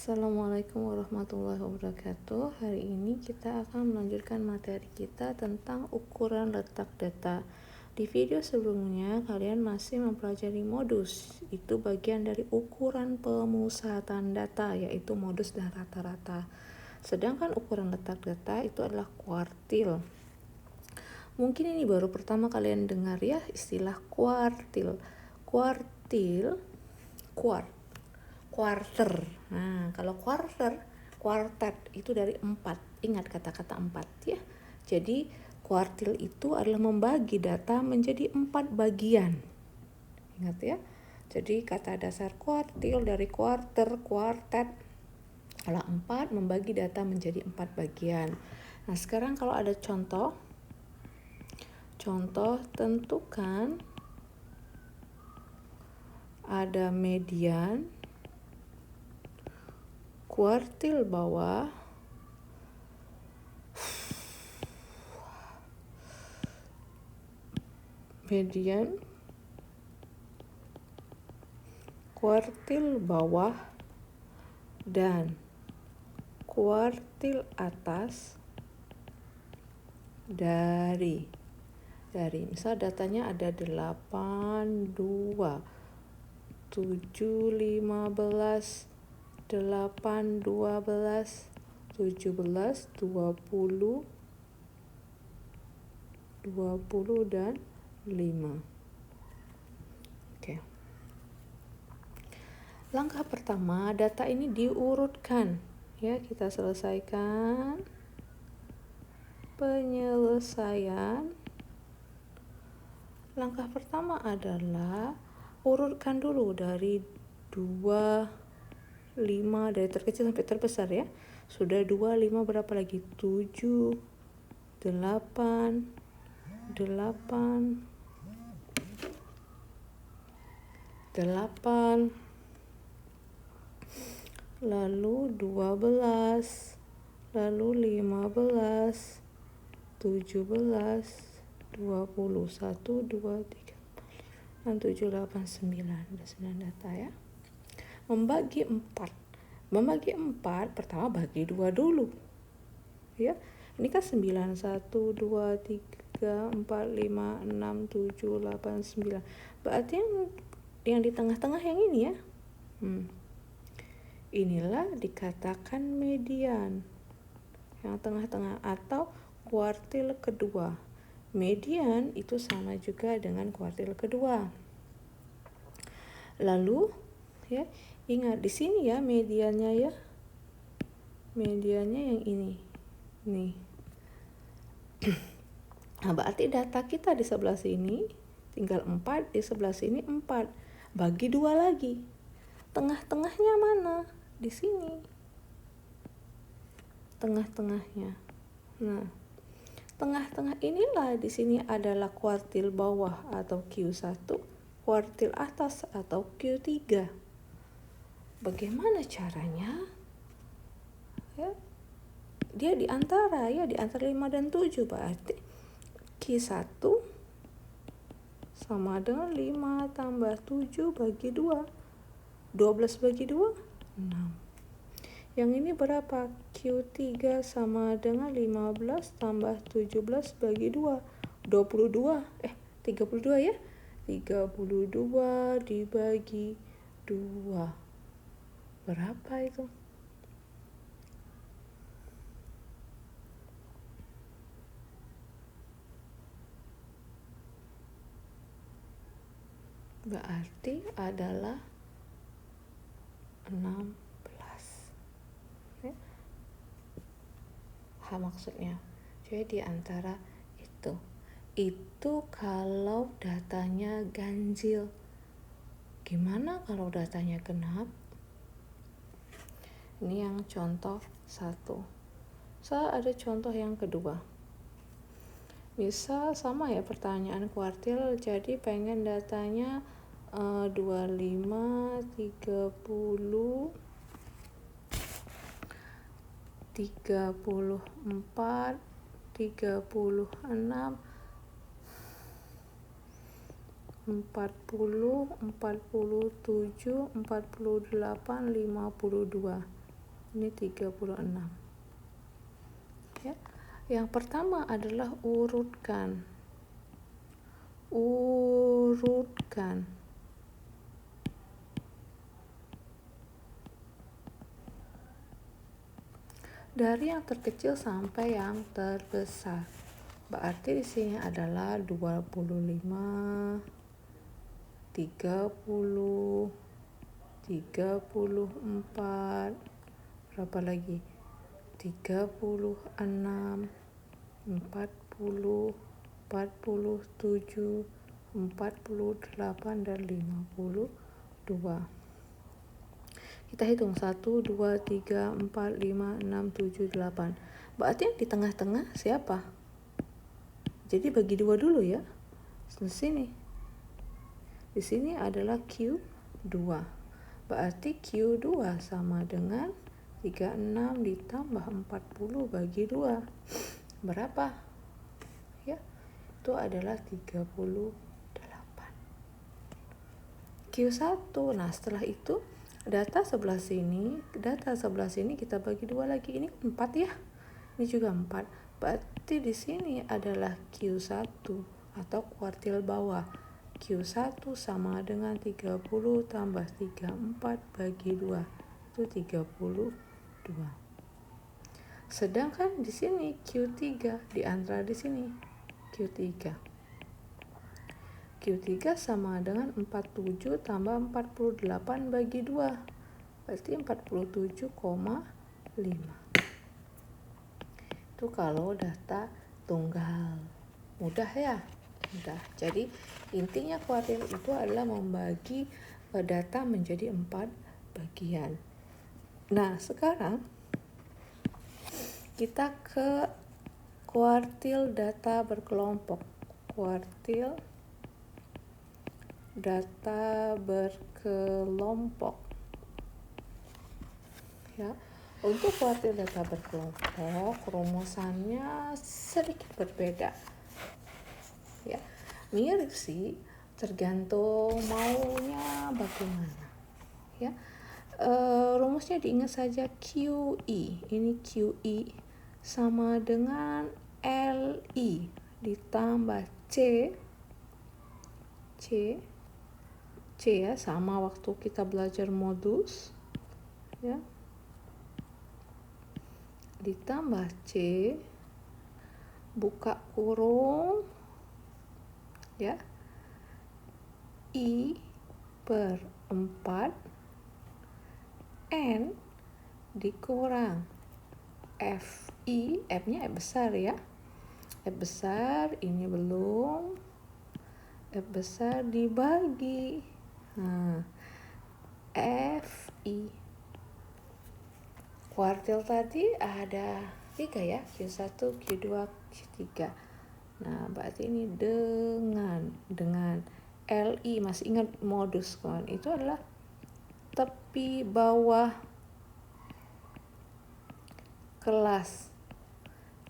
Assalamualaikum warahmatullahi wabarakatuh. Hari ini kita akan melanjutkan materi kita tentang ukuran letak data. Di video sebelumnya kalian masih mempelajari modus. Itu bagian dari ukuran pemusatan data, yaitu modus dan rata-rata. Sedangkan ukuran letak data itu adalah kuartil. Mungkin ini baru pertama kalian dengar ya istilah kuartil. Kuartil, quarter. Nah, kalau quartet itu dari 4. Ingat kata-kata 4 ya. Jadi, kuartil itu adalah membagi data menjadi 4 bagian. Ingat ya. Jadi, kata dasar kuartil dari quarter, quartet adalah 4, membagi data menjadi 4 bagian. Nah, sekarang kalau ada contoh tentukan ada median, kuartil bawah, median, kuartil bawah, dan kuartil atas dari misal datanya ada 8, 2, 7, 15, 8, 12, 17, 20, dan 5. Oke. Langkah pertama, data ini diurutkan. Ya, kita selesaikan penyelesaian. Langkah pertama adalah urutkan dulu dari 2, 5 dari terkecil sampai terbesar ya. Sudah 2, 5 berapa lagi? 7, 8, 8, lalu 12, lalu 15, 17, 20, 1, 2, 3, 6, 7, 8, 9. Ada 9 data ya. Membagi 4, pertama bagi 2 dulu ya. Ini kan 9, 1, 2, 3, 4, 5, 6, 7, 8, 9. Berarti yang di tengah-tengah yang ini ya. Inilah dikatakan median. Yang tengah-tengah atau kuartil kedua. Median itu sama juga dengan kuartil kedua. Lalu ya, ingat di sini ya mediannya ya. Mediannya yang ini. Nih. Nah, berarti data kita di sebelah sini tinggal 4, di sebelah sini 4. Bagi 2 lagi. Tengah-tengahnya mana? Di sini. Tengah-tengahnya. Nah, tengah-tengah inilah di sini adalah kuartil bawah atau Q1, kuartil atas atau Q3. Bagaimana caranya? Ya. Dia di antara 5 dan 7, berarti Q1 sama dengan 5 tambah 7 bagi 2. 12 bagi 2, 6. Yang ini berapa? Q3 sama dengan 15 tambah 17 bagi 2. 32. 32 ya. 32 dibagi 2. Berapa itu? Berarti adalah 16. Maksudnya. Jadi di antara itu kalau datanya ganjil. Gimana kalau datanya genap? Ini yang contoh 1. Ada contoh yang kedua. Bisa sama ya pertanyaan kuartil, jadi pengen datanya 25, 30, 34, 36, 40, 47, 48, 52. Ini 36. Ya. Yang pertama adalah urutkan. Dari yang terkecil sampai yang terbesar. Berarti di sini adalah 25, 30, 34, berapa lagi? 36, 40, 47, 48, dan 52. Kita hitung 1, 2, 3, 4, 5, 6, 7, 8. Berarti yang di tengah-tengah siapa? Jadi bagi 2 dulu ya. Di sini. Di sini adalah Q2. Berarti Q2 sama dengan 36 ditambah 40 bagi 2. Berapa? Ya, itu adalah 38. Q1. Nah, setelah itu data sebelah sini kita bagi 2 lagi. Ini 4 ya. Ini juga 4. Berarti di sini adalah Q1 atau kuartil bawah. Q1 sama dengan 30 tambah 34 bagi 2. Itu 32. Sedangkan di sini Q3 di antara di sini Q3 sama dengan 47 tambah 48 bagi 2. Berarti 47,5. Itu kalau data tunggal. Mudah ya? Mudah. Jadi intinya kuartil itu adalah membagi data menjadi 4 bagian. Nah, sekarang kita ke kuartil data berkelompok. Kuartil data berkelompok. Ya. Untuk kuartil data berkelompok, rumusannya sedikit berbeda. Ya, mirip sih, tergantung maunya bagaimana. Ya, rumusnya diingat saja QI. Ini QI sama dengan LI ditambah C ya, sama waktu kita belajar modus. Ya. Ditambah C, buka kurung, ya, I per 4, N dikurang FI, F-nya F besar ya, F besar, ini belum, F besar dibagi, FI. Kuartil tadi ada 3 ya, Q1, Q2, Q3. Nah, berarti ini dengan LI, masih ingat modus kan? Itu adalah tepi bawah kelas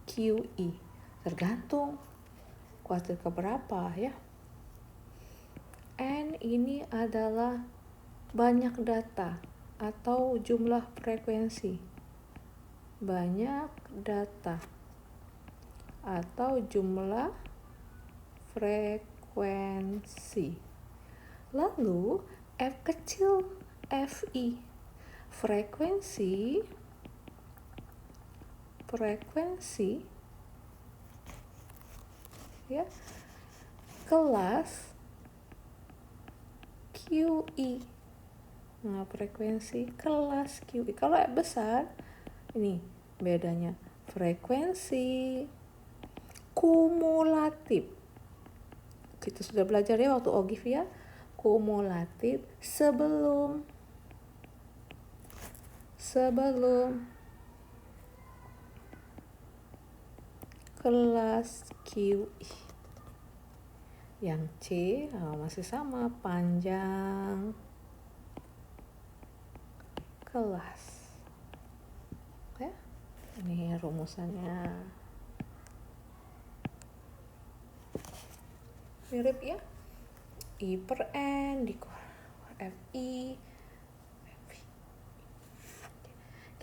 QI. Tergantung kuartil keberapa ya. N ini adalah banyak data atau jumlah frekuensi. Banyak data atau jumlah frekuensi. Lalu F kecil, FI, frekuensi ya, kelas QI. Nah, frekuensi kelas QI. Kalau F besar, ini bedanya, frekuensi kumulatif. Kita sudah belajar ya waktu OGIF ya, kumulatif sebelum kelas QI. Yang C masih sama, panjang kelas. Ya, ini rumusannya mirip ya, I per N dikurang FI.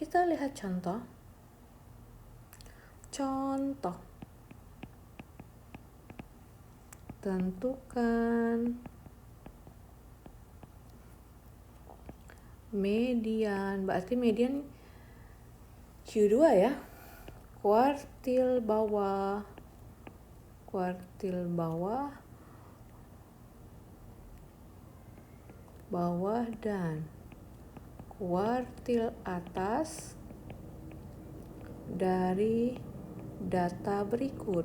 Kita lihat contoh. Tentukan median, berarti median Q2 ya. Kuartil bawah, dan kuartil atas dari data berikut.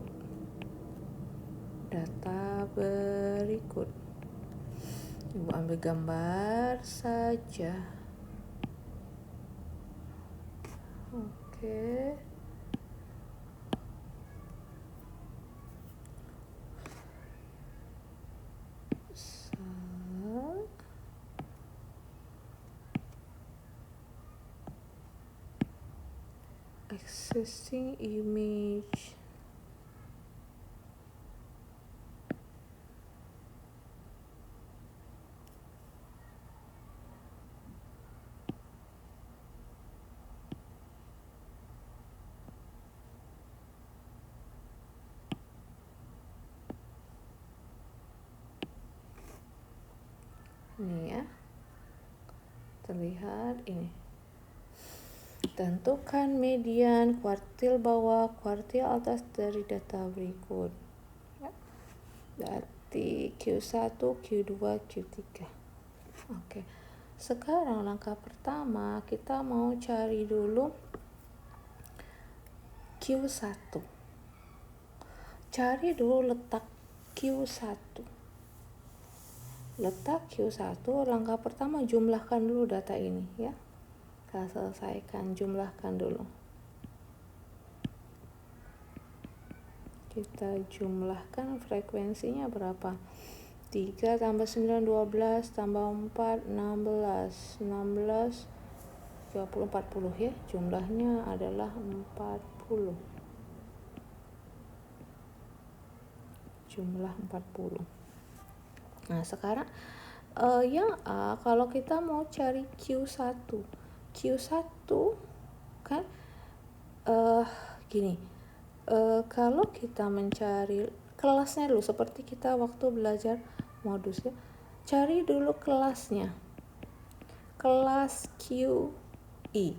Ibu ambil gambar saja. Oke. Existing image. Ini ya, terlihat ini. Tentukan median kuartil bawah, kuartil atas dari data berikut. Berarti Q1, Q2, Q3. Oke. Sekarang langkah pertama kita mau cari dulu Q1. Cari dulu letak Q1. Langkah pertama jumlahkan dulu data ini ya. Kita selesaikan, jumlahkan dulu. Kita jumlahkan frekuensinya berapa? 3 tambah 9, 12 tambah 4, 16 30, 40 ya. Jumlahnya adalah 40. Jumlah 40. Nah sekarang yang A, kalau kita mau cari Q1 kan gini, kalau kita mencari kelasnya dulu, seperti kita waktu belajar modus ya, cari dulu kelasnya, kelas QI,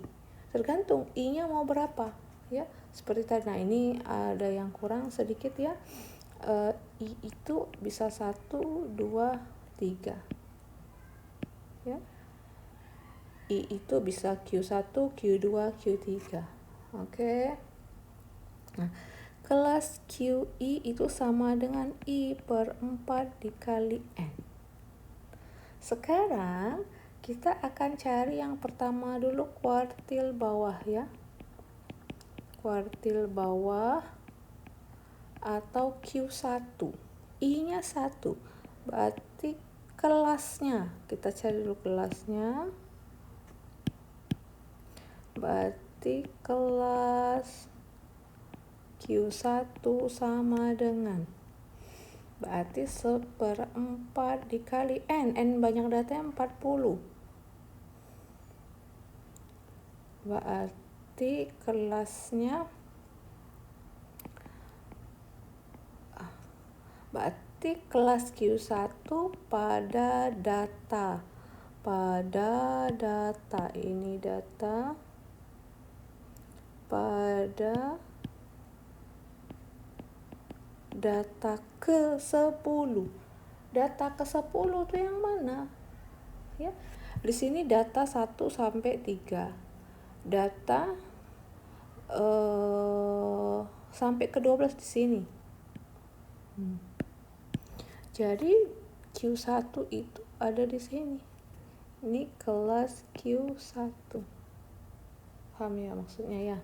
tergantung I-nya mau berapa ya, seperti tadi. Nah ini ada yang kurang sedikit ya, I itu bisa 1, 2, 3 ya. I itu bisa Q1, Q2, Q3. Oke. Nah, kelas QI itu sama dengan I per 4 dikali N. Sekarang kita akan cari yang pertama dulu kuartil bawah ya. Kuartil bawah atau Q1. I-nya 1. Berarti kelasnya, kita cari dulu kelasnya. Berarti kelas Q1 sama dengan, berarti 1/4 dikali N. N banyak datanya 40. Berarti kelasnya, berarti kelas Q1 pada data. Ini data pada data ke-10. Data ke-10 itu yang mana? Ya. Di sini data 1 sampai 3. Data sampai ke-12 di sini. Jadi Q1 itu ada di sini. Ini kelas Q1. Paham ya maksudnya ya?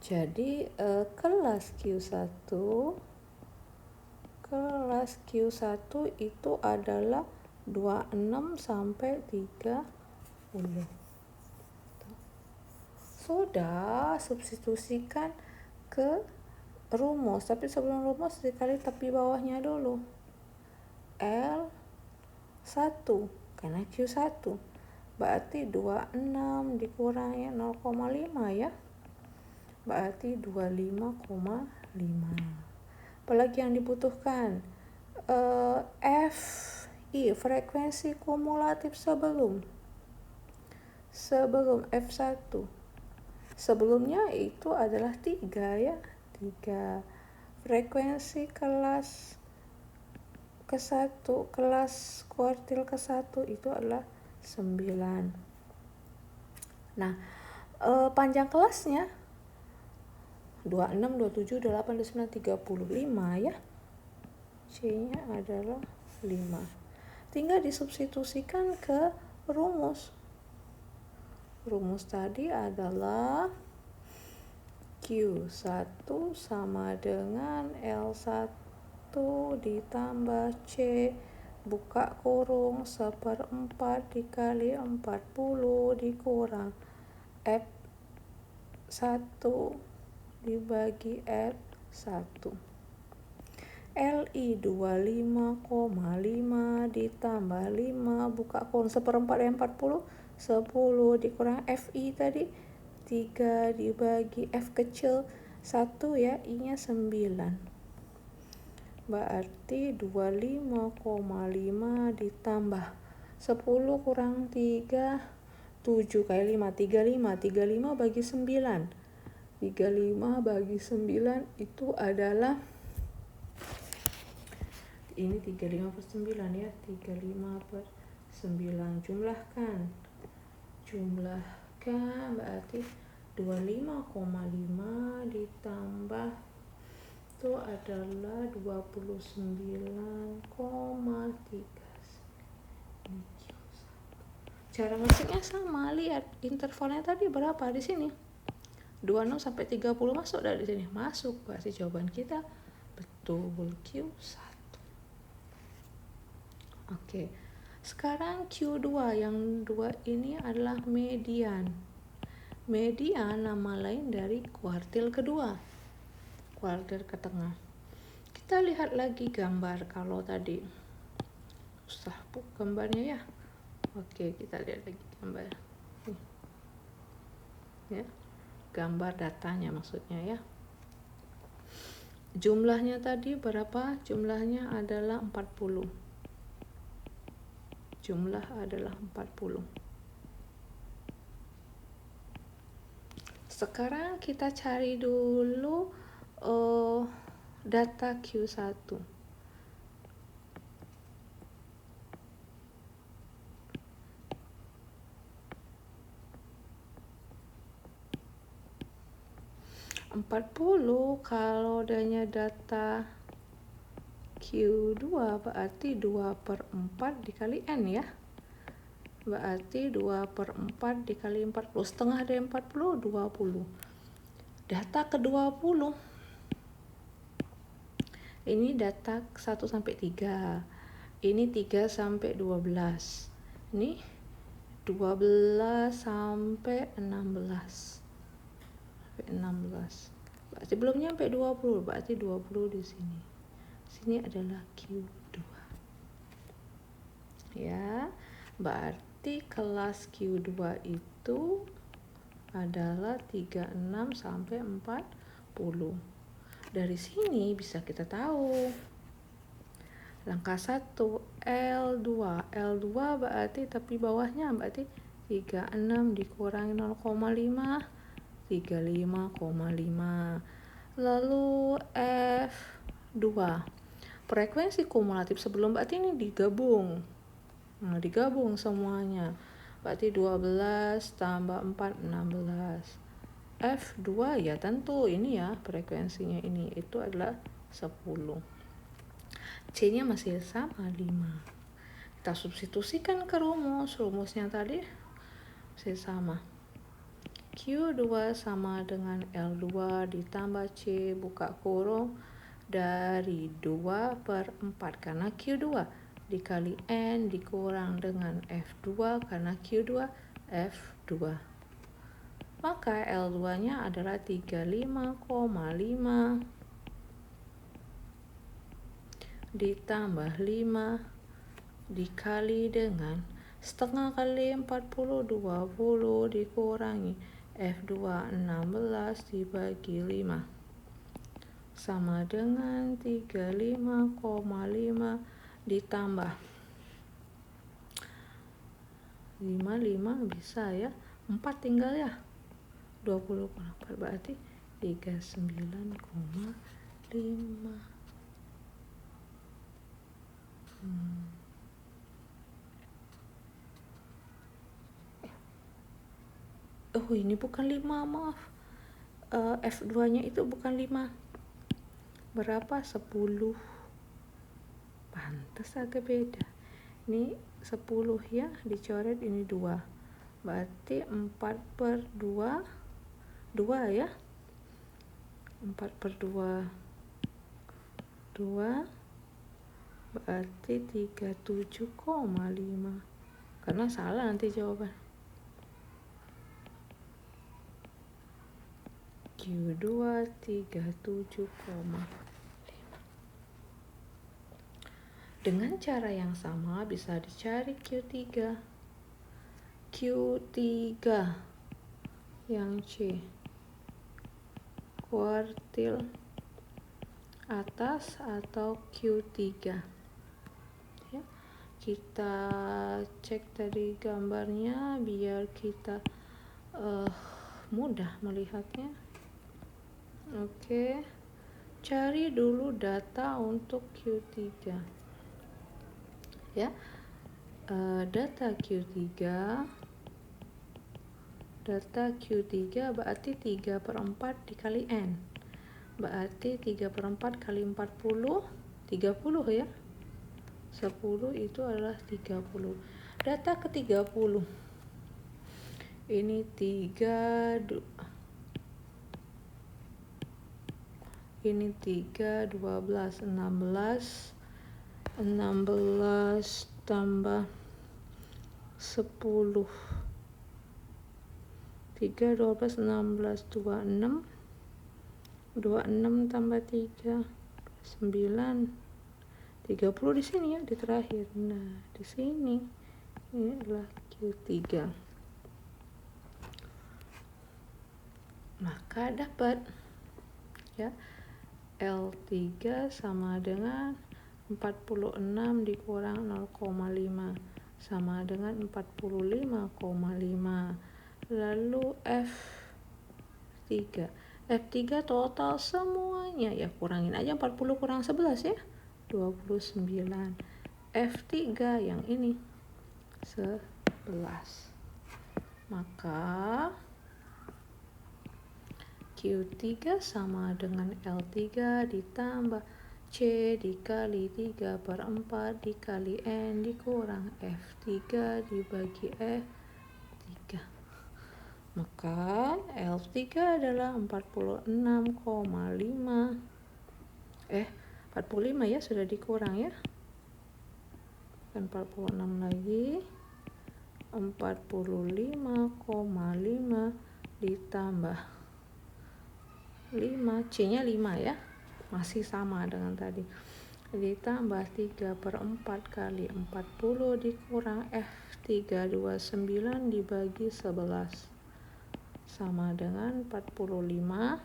Jadi kelas Q1 itu adalah 26 sampai 30. Sudah, substitusikan ke rumus, tapi sebelum rumus dikali tepi bawahnya dulu. L1 karena Q1 berarti 26 dikurangi 0,5 ya, berarti 25,5. Apalagi yang dibutuhkan? FI, frekuensi kumulatif sebelum F1. Sebelumnya itu adalah 3 ya, 3. Frekuensi kelas ke-1, kelas kuartil ke-1 itu adalah 9. Nah, panjang kelasnya 26, 27, 28, 29, 35 ya. C-nya adalah 5. Tinggal disubstitusikan ke rumus. Rumus tadi adalah Q1 sama dengan L1 ditambah C buka kurung 1/4 dikali 40 dikurang F1 dibagi F1. LI 25,5 ditambah 5 buka kurung 1/4 dari 40 10 dikurang FI tadi 3 dibagi F kecil 1 ya, I nya 9, berarti 25,5 ditambah 10 kurang 3 7 kali 5 35 bagi 9 bagi 9 itu adalah ini 35 per 9 ya, 35 per 9. Jumlahkan berarti 25,5 ditambah itu adalah 29,3. Cara ngetiknya sama, lihat intervalnya tadi berapa di sini. 26 sampai 30 masuk dari sini. Masuk, berarti jawaban kita betul, Q1. Oke. Sekarang Q2, yang 2 ini adalah median. Median nama lain dari kuartil kedua, kuartil ke tengah. Kita lihat lagi gambar. Kalau tadi gambarnya ya. Oke, kita lihat lagi gambar. Ya. Gambar datanya maksudnya ya. Jumlahnya tadi berapa? Jumlahnya adalah 40. Jumlah adalah 40. Sekarang kita cari dulu data Q1. Kalau adanya data Q2 berarti 2/4 dikali N ya. Berarti 2/4 dikali 40. Setengah dari 40, 20. Data ke-20. Ini data 1 sampai 3. Ini 3 sampai 12. Ini 12 sampai 16. 16. Berarti belum nyampe 20, berarti 20 di sini. Sini adalah Q2. Ya, berarti kelas Q2 itu adalah 36 sampai 40. Dari sini bisa kita tahu. Langkah 1, L2. L2 berarti tapi bawahnya berarti 36 dikurangi 0,5, 35,5. Lalu F2. Frekuensi kumulatif sebelum berarti ini digabung. Nah, digabung semuanya. Berarti 12 tambah 4, 16. F2 ya tentu ini ya frekuensinya ini itu adalah 10. C-nya masih sama 5. Kita substitusikan ke rumusnya tadi masih sama. Q2 sama dengan L2 ditambah C buka kurung dari 2/4 karena Q2 dikali N dikurang dengan F2 karena Q2 F2. Maka L2-nya adalah 35,5 ditambah 5 dikali dengan setengah kali 40 20 dikurangi F2 16 dibagi 5 sama dengan 35,5 ditambah 5 bisa ya, 4 tinggal ya, 20,4 berarti 39,5. Oh ini bukan 5, maaf, F2 nya itu bukan 5, berapa, 10, pantas agak beda, ini 10 ya, dicoret, ini 2, berarti 4/2 ya, 4/2 berarti 37,5, karena salah nanti jawaban. Q2 37,5. Dengan cara yang sama bisa dicari Q3 yang C, kuartil atas atau Q3 ya. Kita cek tadi gambarnya biar kita mudah melihatnya. Oke, cari dulu data untuk Q3 ya. Data Q3 berarti 3/4 dikali N, berarti 3/4 kali 40 ya, 10 itu adalah 30. Data ke 30 ini 3, 12, 16 tambah 10, 3, 12, 16, 26 tambah 3, 9, 30 di sini ya, di terakhir. Nah, di sini ini adalah Q3. Maka dapat ya L3 sama dengan 46 dikurang 0,5 sama dengan 45,5. Lalu F3 total semuanya ya, kurangin aja 40 kurang 11 ya, 29. F3 yang ini 11. Maka Q3 sama dengan L3 ditambah C dikali 3/4 dikali N dikurang F3 dibagi F3. Maka L3 adalah 46,5. 45 ya, sudah dikurang ya. Kan 46 lagi. 45,5 ditambah 5, C-nya 5 ya, masih sama dengan tadi, ditambah 3/4 kali 40 dikurang F3 29 dibagi 11 sama dengan 45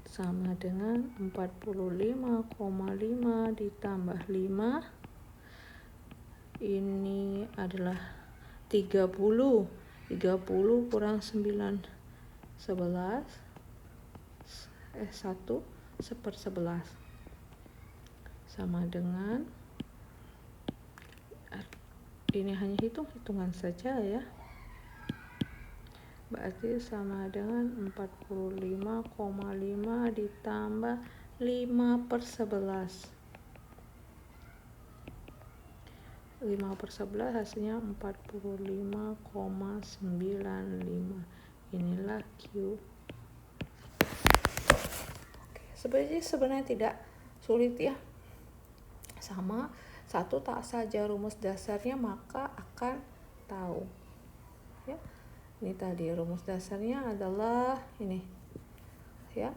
sama dengan 45,5 ditambah 5, ini adalah 30 kurang 9, 11, 1/11 sama dengan, ini hanya hitungan saja ya, berarti sama dengan 45,5 ditambah 5/11. 5/11 hasilnya 45,95. Inilah Q. Sebenarnya tidak sulit ya, sama satu tak saja rumus dasarnya maka akan tahu ya. Ini tadi rumus dasarnya adalah ini ya,